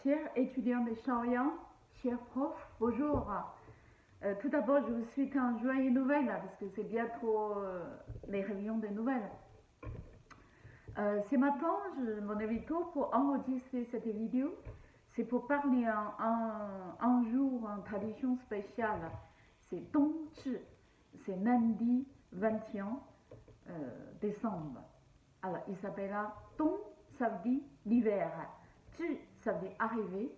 Chers étudiants de Shaoyang, chers profs, bonjour. Tout d'abord, je vous souhaite un joyeux Noël parce que c'est bientôt les réunions de Noël. Ce matin, je m'en invite pour enregistrer cette vidéo. C'est pour parler un jour, une tradition spéciale. C'est Dongzhi, c'est lundi 21 décembre. Alors, il s'appelle Dong, ça veut dire l'hiver. Zhi, ça veut dire arriver,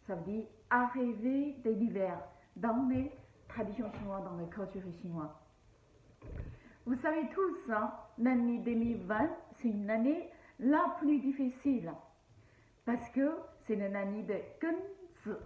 ça veut dire arriver de l'hiver dans les traditions chinoises, dans les cultures chinoises. Vous savez tous, hein, l'année 2020, c'est une année la plus difficile parce que c'est une année de Genzi,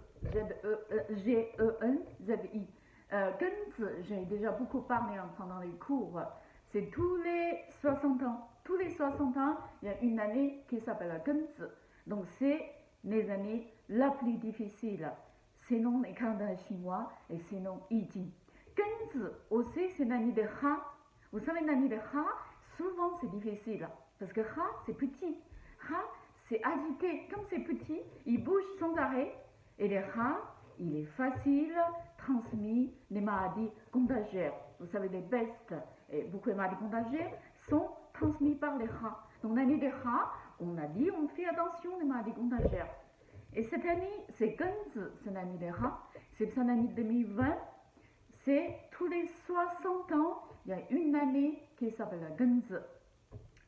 G-E-N-Z-I. Genzi, j'ai déjà beaucoup parlé pendant les cours, c'est tous les 60 ans. Tous les 60 ans, il y a une année qui s'appelle Genzi. Donc c'est les années la plus difficiles. Sinon les calendriers chinois et sinon Yijing. Genzi aussi c'est l'année de Ha. Vous savez l'année de Ha, souvent c'est difficile. Parce que Ha c'est petit. Ha c'est agité. Comme c'est petit, il bouge sans arrêt. Et le Ha, il est facile, transmis les maladies contagieuses. Vous savez les pestes et beaucoup de maladies contagieuses sont transmises par les Ha. Donc l'année de Ha, on a dit, on fait attention aux maladies contagieuses. Et cette année, c'est Genzi, c'est l'année de Ha, c'est l'année 2020, c'est tous les 60 ans, il y a une année qui s'appelle Genzi.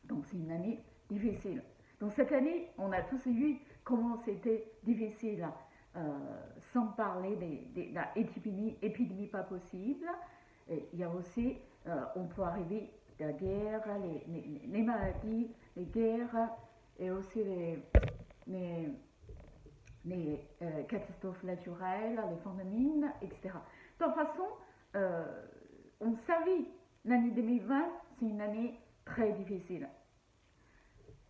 Donc c'est une année difficile. Donc cette année, on a tous vu comment c'était difficile, sans parler de l'épidémie pas possible. Et il y a aussi, on peut arriver la guerre, les maladies, les guerres et aussi les catastrophes naturelles, les pandémies, etc. De toute façon, on savait l'année 2020, c'est une année très difficile.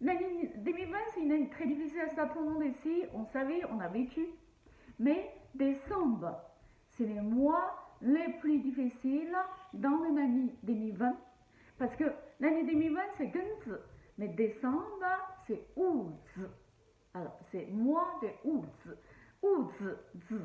L'année 2020, c'est une année très difficile, ça tout le monde ici, on savait, on a vécu. Mais décembre, c'est les mois les plus difficiles dans l'année 2020. Parce que l'année 2020, c'est Genzi, mais décembre, c'est Wuzi. Alors, c'est mois de Wuzi. Wuzi, Zi,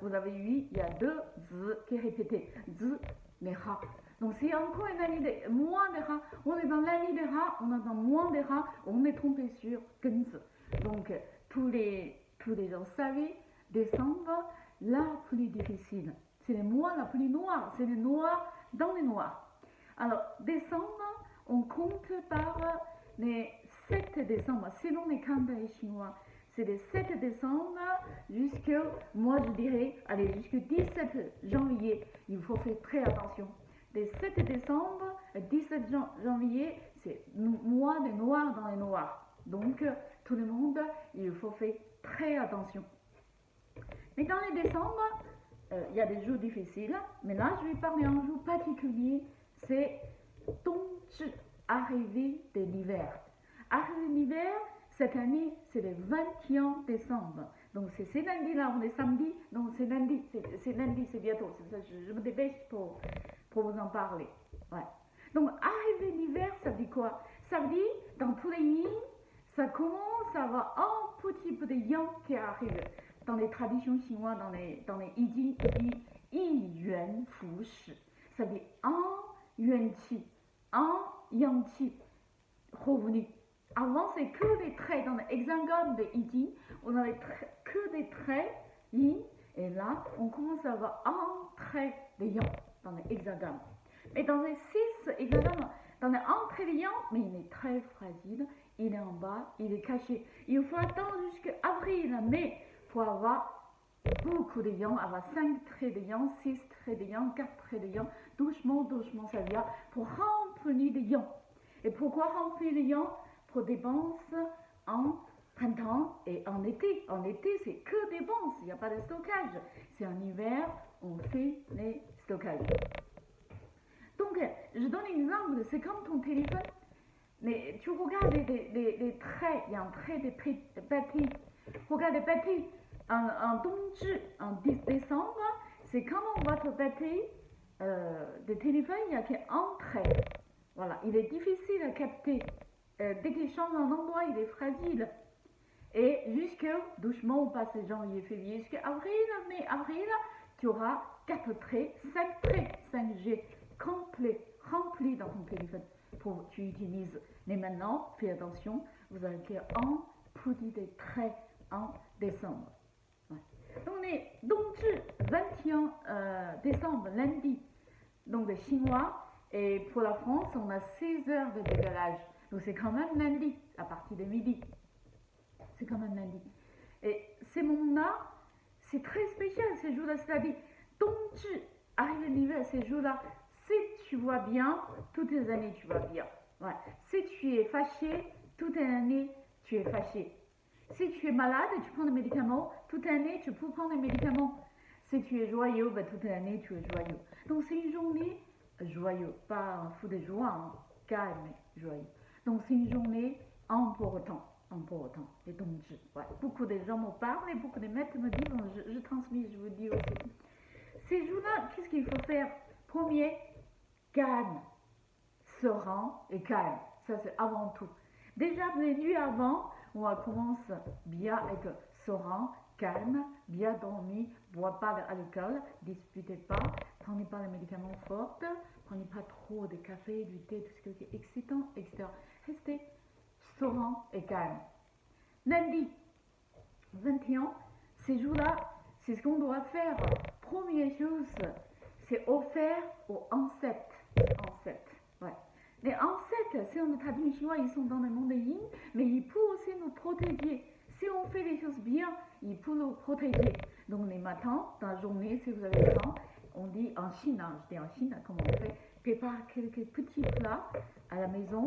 vous avez vu, il y a deux Zi qui est répété. Zi, les Ha. Donc, c'est encore une année de mois de Ha. On est dans l'année de Ha, on est dans le mois de Ha, on est trompé sur Genzi. Donc, tous les gens savaient, décembre, la plus difficile. C'est les mois la plus noirs, c'est les noirs dans les noirs. Alors, décembre, on compte par les 7 décembre, selon les calendriers chinois. C'est les 7 décembre jusqu'au, moi je dirais, allez, jusqu'au 17 janvier. Il faut faire très attention. Les 7 décembre et 17 janvier, c'est mois de noirs dans les noirs. Donc, tout le monde, il faut faire très attention. Mais dans les décembre, il y a des jours difficiles. Mais là, je vais parler d'un jour particulier. C'est Dongzhi, arrivée de l'hiver. Arrivée de l'hiver, cette année, c'est le 21 décembre. Donc c'est ce lundi-là, on est samedi. Donc c'est lundi, c'est bientôt. C'est ça, je me dépêche pour vous en parler. Ouais. Donc arrivée de l'hiver, ça veut dire quoi? Ça veut dire, dans tous les yin, ça commence à avoir un petit peu de yang qui arrive. Dans les traditions chinoises, dans les Yijing, il dit Yi Yuan Fu Shi. Ça veut dire un yuan qi, un yang qi revenu. Avant, c'est que des traits dans l'hexagone de Yijing, on avait que des traits yin, et là, on commence à avoir un trait de yang dans l'hexagone. Mais dans les 6 hexagones, dans les un trait de yang, mais il est très fragile, il est en bas, il est caché. Il faut attendre jusqu'à avril, mais pour avoir beaucoup de yang, avoir 5 traits de yang, 6 traits de yang, 4 traits de yang, doucement, ça vient pour remplir de yang. Et pourquoi remplir de yang? Pour dépenses en printemps et en été. En été, c'est que dépenses, il n'y a pas de stockage. C'est en hiver, on fait les stockages. Donc, je donne un exemple, c'est comme ton téléphone. Mais tu regardes les traits, il y a un trait de petit. Regarde les petits. En Dongzhi, en 10 décembre, c'est comme votre batterie de téléphone, il n'y a qu'un trait. Voilà, il est difficile à capter. Dès qu'il change un endroit, il est fragile. Et jusqu'à, doucement, on passe janvier, février, jusqu'à avril, mai, avril, tu auras 4 traits, 5 traits, 5G complets, remplis dans ton téléphone. Tu utilises. Mais maintenant, fais attention, vous allez faire un petit des traits en décembre. Ouais. Donc, on est donc 21 décembre, lundi, donc les Chinois. Et pour la France, on a 16 heures de décalage. Donc c'est quand même lundi, à partir de midi. C'est quand même lundi. Et ces moments-là, c'est très spécial, ces jours-là. C'est-à-dire, Dongzhi arrive l'hiver, ces jours-là. Si tu vois bien, toutes les années, tu vas bien. Ouais. Si tu es fâché, toute l'année, tu es fâché. Si tu es malade, tu prends des médicaments, toute l'année, tu peux prendre des médicaments. Si tu es joyeux, ben, toute l'année, tu es joyeux. Donc c'est une journée joyeux, pas un fou de joie, hein, calme, joyeux. Donc c'est une journée importante, et donc ouais, beaucoup de gens me parlent et beaucoup de maîtres me disent, bon, je transmets, je vous dis aussi. Ces jours-là, qu'est-ce qu'il faut faire? Premier, calme, serein et calme, ça c'est avant tout. Déjà les nuits avant, on commence bien avec serein, calme, bien dormi, bois pas d'alcool, disputez pas, prenez pas les médicaments forts, prenez pas trop de café, du thé, tout ce qui est excitant, etc. Restez serein et calme. Lundi 21, ces jours-là, c'est ce qu'on doit faire. Première chose, c'est offert aux ancêtres. Ouais. Les ancêtres, si on est traduit chinois, ils sont dans le monde yin, mais ils peuvent aussi nous protéger. Si on fait les choses bien, ils peuvent nous protéger. Donc les matins, dans la journée, si vous avez le temps, on dit en Chine, je dis en Chine, comment on fait, prépare quelques petits plats à la maison,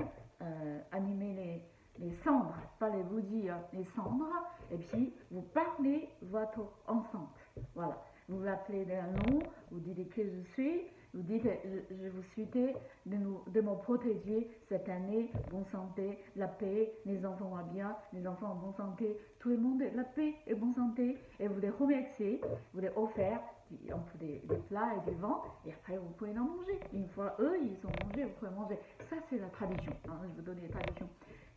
animer les cendres, pas les bougies, les cendres, et puis vous parlez votre enceinte. Voilà. Vous l'appelez d'un nom, vous dites que je suis, vous dites je vous souhaite de me protéger cette année, bonne santé, la paix, les enfants vont bien, les enfants en bonne santé, tout le monde la paix et bonne santé, et vous les remerciez, vous les offrez un peu des plats et du vin, et après vous pouvez en manger. Une fois eux, ils sont mangés, vous pouvez manger. Ça c'est la tradition, hein, je vous donne les traditions.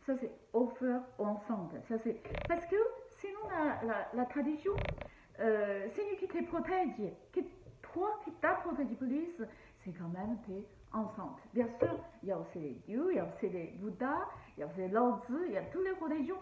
Ça c'est offert ensemble. Ça c'est parce que sinon la tradition, c'est lui qui te protège, toi qui t'as protégé plus, c'est quand même tes enceintes. Bien sûr, il y a aussi les dieux, il y a aussi les Bouddhas, il y a aussi les Lao Tzu, il y a toutes les religions.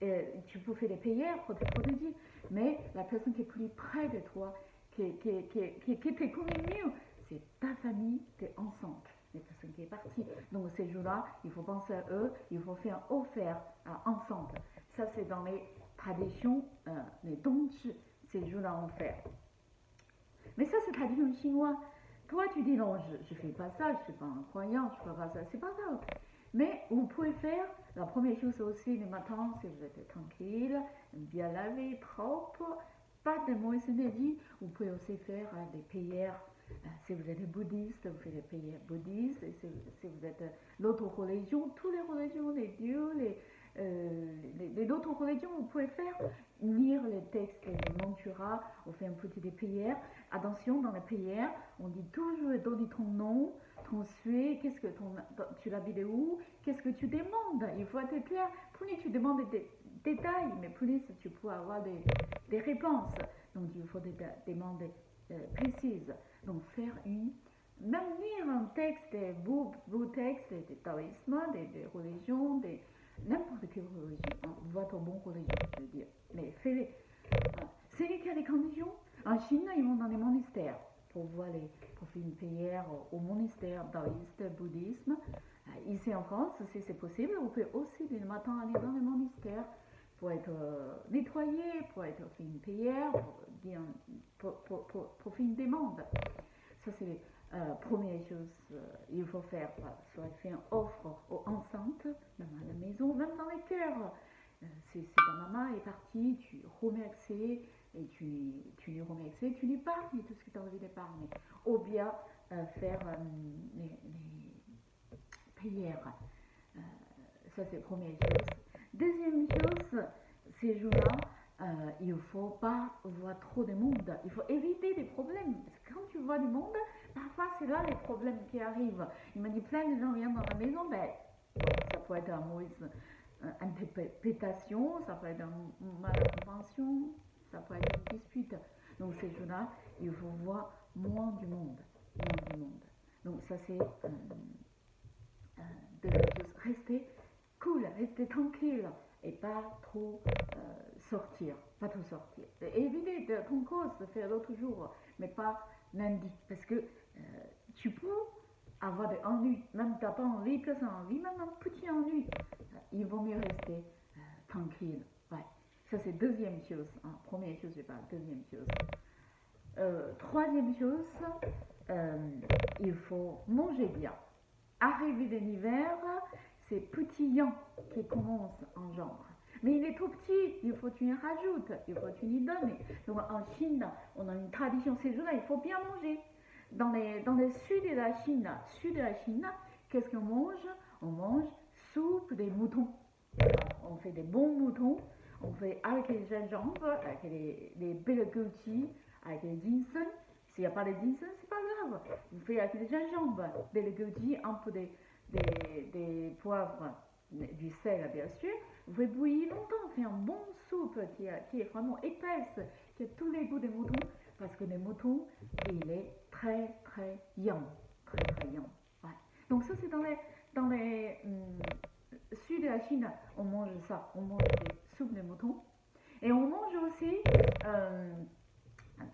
Et tu peux faire des prières pour te protéger, mais la personne qui est plus près de toi, qui te connaît mieux, c'est ta famille, tes enceintes, les personnes qui sont parties. Donc ces jours-là, il faut penser à eux, il faut faire offert à ensemble. Ça c'est dans les traditions, les Dongzhi, ces jours-là on fait. Mais ça c'est tradition chinoise. Toi tu dis non, je fais pas ça, je suis pas un croyant, je fais pas ça, c'est pas grave. Mais vous pouvez faire, la première chose aussi le matin, si vous êtes tranquille, bien lavé, propre, pas de mauvaise énergie, vous pouvez aussi faire des prières. Si vous êtes bouddhiste, vous faites des prières bouddhistes. Et si vous êtes l'autre religion, toutes les religions, les dieux, les autres religions, vous pouvez faire lire les textes, les manturas, on fait un petit des prières. Attention, dans les prières, on dit toujours donne ton nom, ton souhait, qu'est-ce que tu l'habites où, qu'est-ce que tu demandes. Il faut être clair. Plus tu demandes des détails, mais plus tu peux avoir des réponses. Donc il faut des demandes précises. Donc faire même lire un texte, des beaux textes, des taoïsmes, des religions, n'importe quelle religion, hein, votre bon religion, je veux dire. Mais fais-les. C'est lui qui a des conditions. En Chine, ils vont dans les monastères pour faire une prière au monastère taoïste, bouddhisme. Ici en France, si c'est possible, vous pouvez aussi le matin aller dans les monastères pour être nettoyé, pour être fait une prière, pour faire une demande. Ça, c'est la première chose qu'il faut faire. Soit faire une offre aux enceintes, même à la maison, même dans les cœurs. Si ta maman est partie, tu remercies et tu lui remercies, tu lui parles de tout ce que tu as envie de parler. Ou bien faire les prières. Ça, c'est la première chose. Deuxième chose, ces jours-là, il ne faut pas voir trop de monde. Il faut éviter des problèmes. Parce que quand tu vois du monde, parfois c'est là les problèmes qui arrivent. Il m'a dit plein de gens viennent dans la maison, ben, ça peut être un mauvais interprétation, ça peut être une malincompréhension, ça peut être une dispute. Donc ces jours-là, il faut voir moins du monde. Donc ça c'est deuxième chose. Rester cool, rester tranquille et pas trop sortir. Éviter ton course de faire l'autre jour, mais pas lundi. Parce que tu peux avoir des ennuis, même tu n'as pas envie que ça envie, même un petit ennui. Il vaut mieux rester tranquille. Ouais. Ça c'est deuxième chose. Première chose, je parle. Deuxième chose. Troisième chose, il faut manger bien. Arrivé de l'hiver, c'est petit yan qui commence en genre. Mais il est tout petit, il faut que tu y rajoutes, il faut que tu lui donnes. Donc en Chine, on a une tradition, ces jours-là, il faut bien manger. Dans le sud de la Chine, qu'est-ce qu'on mange? On mange soupe des moutons. On fait des bons moutons, on fait avec les gingembre, avec les belgoji, avec les ginseng. S'il n'y a pas de ginseng, c'est pas grave. Vous faites avec les gingembre, belgoji, un peu des poivres, du sel bien sûr. Vous faites bouillir longtemps, fait un bon soupe qui est vraiment épaisse, qui a tous les goûts des moutons, parce que les moutons, il est très très yang, très yang. Ouais. Donc ça c'est dans les sud de la Chine, on mange ça, on mange des soupes de moutons, et on mange aussi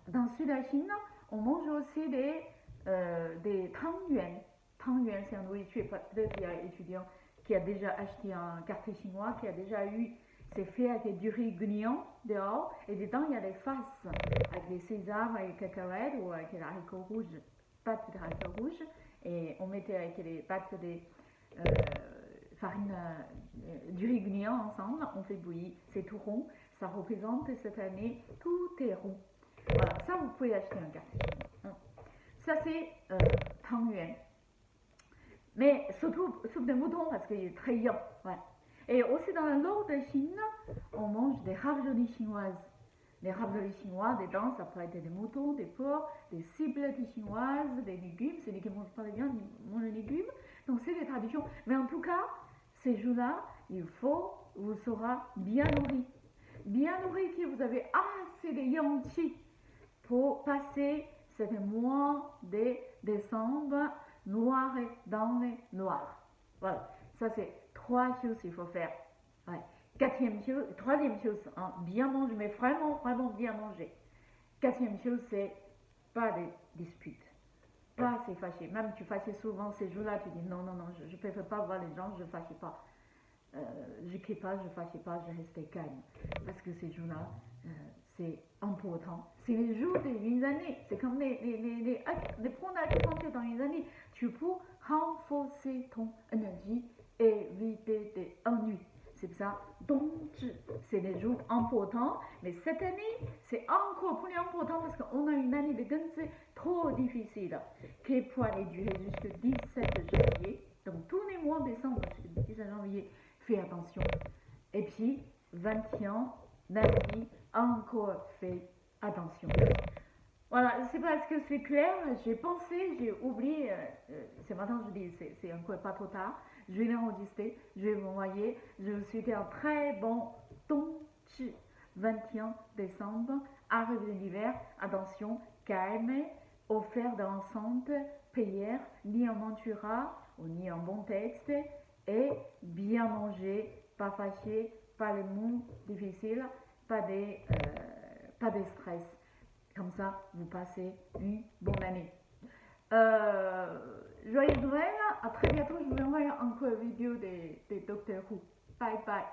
dans le sud de la Chine, on mange aussi des tangyuan. Tangyuan, c'est une nourriture, peut-être il y a un étudiant qui a déjà acheté un quartier chinois, qui a déjà eu, c'est fait avec du riz gluant dehors, et dedans il y a des faces, avec des sésame, avec des cacahuètes, ou avec des haricots rouges, pâtes de haricots rouges, et on mettait avec les pâtes de farine du riz gluant ensemble, on fait bouillir, c'est tout rond, ça représente cette année, tout est rond. Voilà, ça vous pouvez acheter un quartier chinois. Ça c'est tangyuan. Mais surtout soupe de mouton parce qu'il est très yang. Ouais. Et aussi dans le nord de Chine, on mange des raviolis chinoises. Les raviolis chinois, dedans, ça peut être des moutons, des porcs, des ciblettes chinoises, des légumes. C'est les qui ne mangent pas bien, ils mangent les légumes. Donc c'est des traditions. Mais en tout cas, ces jours-là, il faut, vous sera bien nourri. Bien nourri, que vous avez assez de yang qi pour passer ce mois de décembre noir et dans les noirs. Voilà, ça c'est trois choses qu'il faut faire. Ouais. Troisième chose, bien manger, mais vraiment bien manger. Quatrième chose, c'est pas de disputes. Pas se fâcher. Même tu fâches souvent ces jours-là, tu dis non, je ne préfère pas voir les gens, je ne fâche pas. Je ne crie pas, je ne fâche pas, je reste calme. Parce que ces jours-là, c'est important. C'est les jours d'une année. C'est comme les points d'acupuncture dans une année. Tu peux renforcer ton énergie et éviter des ennuis. C'est ça. Donc, c'est des jours importants. Mais cette année, c'est encore plus important parce qu'on a une année de Gense trop difficile qui peut aller durer jusqu'au 17 janvier. Donc, tous les mois de décembre jusqu'au 17 janvier, fais attention. Et puis, 21, lundi, encore fais attention. Voilà, je ne sais pas, est-ce que c'est clair? J'ai pensé, j'ai oublié, ce matin je dis, c'est encore pas trop tard, je vais l'enregistrer, je vais vous envoyer, je vous souhaite un très bon Dongzhi, 21 décembre, arrive de l'hiver, attention, calme, offert d'enceinte, prière, ni un mentura, ou ni un bon texte, et bien manger, pas fâché, pas les mots difficiles, pas de stress. Comme ça, vous passez une bonne année. Joyeux Noël, à très bientôt. Je vous envoie encore une vidéo de Doctor Who. Bye bye.